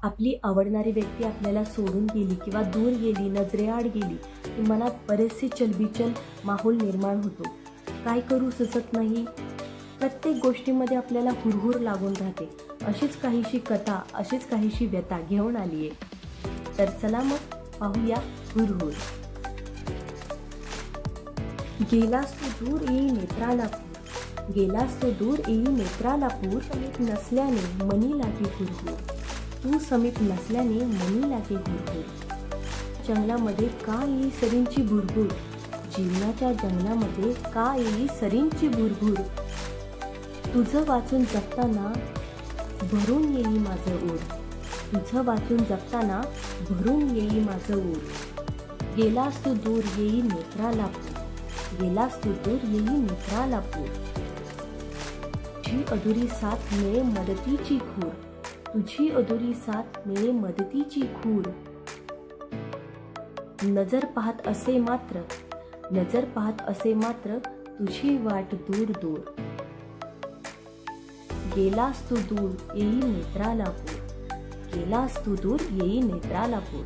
आपली आवडणारी व्यक्ती आपल्याला सोडून गेली किंवा दूर गेली, नजरेआड गेली की मनात बरेचसे चलबिचल माहोल निर्माण होतो. काय करू सुचत नाही. प्रत्येक गोष्टीमध्ये आपल्याला हुरहुर लागून राहते. अशीच काहीशी कथा, अशीच काहीशी व्यथा घेऊन आली आहे. तर चला मग पाहूया हुरहुर. गेलास तू दूर येई नेत्राला पूर, गेलास तू दूर येई नेत्राला पूर, समीप नसल्याने मनी लागे हुरहुर, तू समीप नसल्याने मनी लागे हुरहुर. जंगलामध्ये का येई सरींची भुरभुर, जीवनाच्या जंगलामध्ये का येई सरींची भुरभुर, तुझं वाचून जगताना भरून येई माझं ऊर, तुझं वाचून जगताना भरून येई माझं ऊर. गेलास तू दूर येई नेत्राला पूर, गेलास तू दूर येई नेत्राला पूर, तुझी अधुरी साथ मिळे मदतीची खूर, तुझी अधुरी साथ मिळे मदतीची खूर. नजर पाहत असे मात्र, नजर पाहत असे मात्र तुझी वाट दूर दूर. गेलास तू दूर येई नेत्राला पूर, गेलास तू दूर येई नेत्राला पूर.